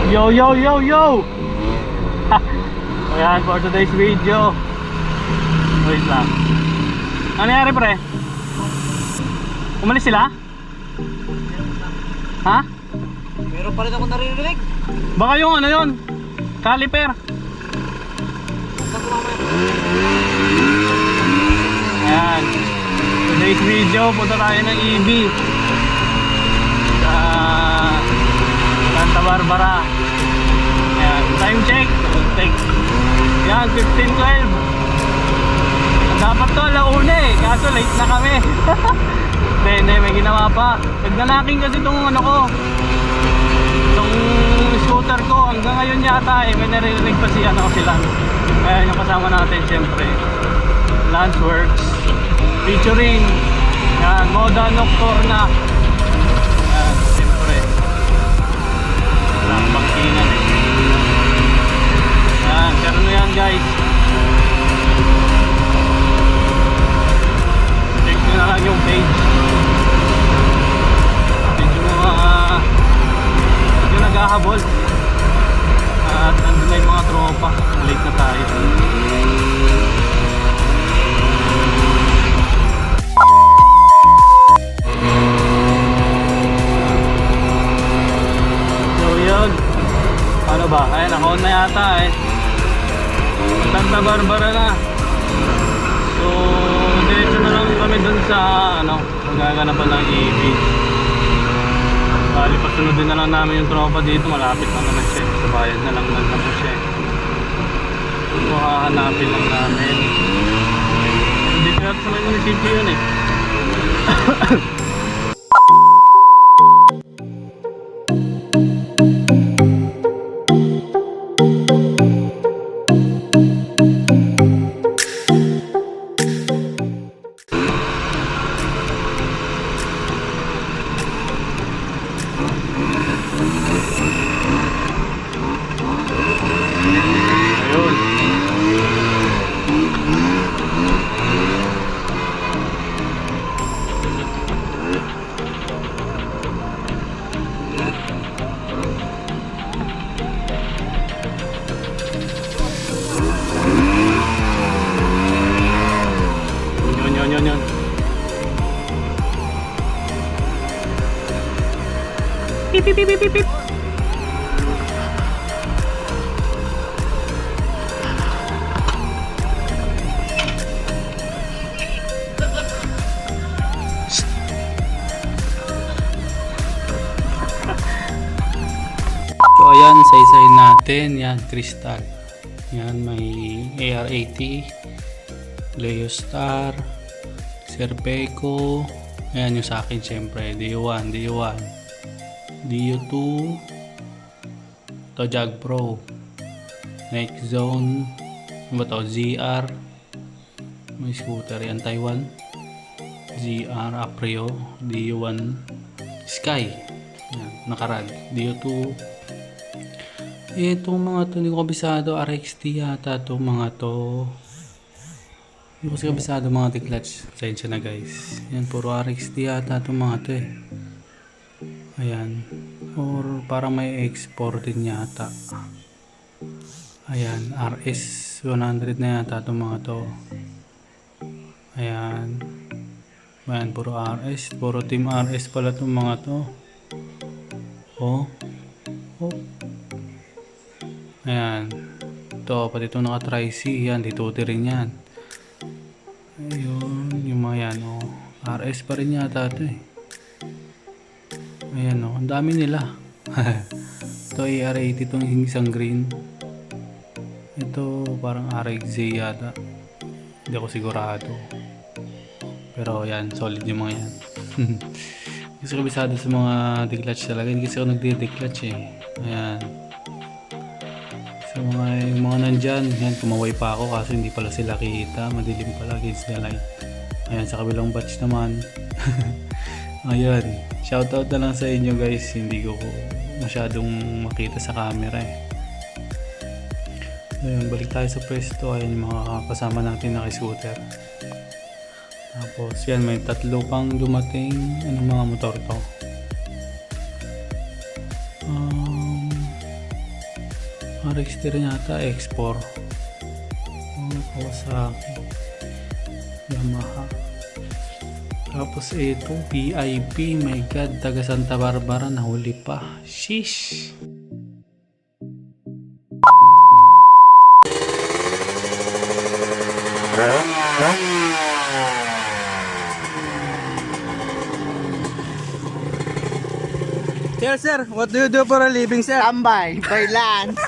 Yo, yo, yo, yo! Ayan, for today's video. Wait lang. Ano nangyari, pre? Umalis sila? Ha? Meron pa rin ako naririnig. Baka yung ano yun? Caliper. Ayan. Today's video, punta tayo ng EV sa Santa Barbara. Ayan, time check. Ayan, 15:12. Dapat to, alauna eh. Kaso late na kami. Hindi, may ginawa pa. Nagnanaking kasi itong ano ko, itong scooter ko. Hanggang ngayon yata eh, may naririnig pa si ano kasi Lance. Ayan yung kasama natin syempre, Lance Works featuring yan, Moda Nocturna. Ayan, syempre lang bangkingan eh. Ayan, pero na yan guys, check nyo na lang yung page. Medyo naghahabol at nandun na yung mga tropa. Late na tayo. So yun, ano ba? Ayan, ako na yata eh. Santa Barbara na. So diretso na lang kami dun sa ano, magaganapan ng EV. Bali, pasunodin na lang namin yung tropa dito. Malapit lang naman siya. Sa bayad na lang naman siya. Makahanapin lang namin. Hindi ko natin sa may munisipyo yun eh. Yun. Pip pip pip pip pip. So ayan, isa-isahin natin. Yan, Crystal. Yan, may AR80, Leo Star, Serpeco. Ayan yung sa akin syempre, DU1, DU2, to Jag Pro, Nike Zone, ano ba to? ZR, may scooter yan, Taiwan, ZR Aprio, DU1 Sky, yan, nakarad, DU2. Itong mga to, hindi ko kabisado, RXT yata itong mga to. Hindi ko kasi kabisado mga T-clutch. Pasensya na guys. Yan, puro RXT yata itong mga to eh. Ayan. Or parang may X4 din yata. Ayan, RS 100 na yata itong mga to. Ayan. Ayan, puro RS. Puro team RS pala itong mga to. Oh. Ayan. Ito, pati itong naka-Tri-C. Yan, dituti rin yan. Ayun, yung mga yan, oh. RS pa rin yata ito eh. Ayan, oh. Ang dami nila. Ito AR80 itong isang green. Ito parang RXZ yata. Hindi ako sigurado. Pero yan, solid yung mga yan. Kasi kabisado sa mga declutch talaga. Hindi kasi ako nagde-declutch eh. Ayan. So yung mga nandyan, yan, kumaway pa ako kasi hindi pala sila kita. Madilim pala against the light. Ayan, sa kabilang batch naman. Ayan, shoutout na lang sa inyo guys. Hindi ko masyadong makita sa camera eh. Ayun, balik tayo sa pwesto. Ayan yung mga kasama natin na scooter. Tapos yan, may tatlo pang dumating. Anong mga motor to? RX-3 rin yata, X4. Kawasaki. Yamaha. Tapos ito, VIP. My God, taga Santa Barbara, nahuli pa. Sheesh! Sir, what do you do for a living, sir? Tambay, by Lance.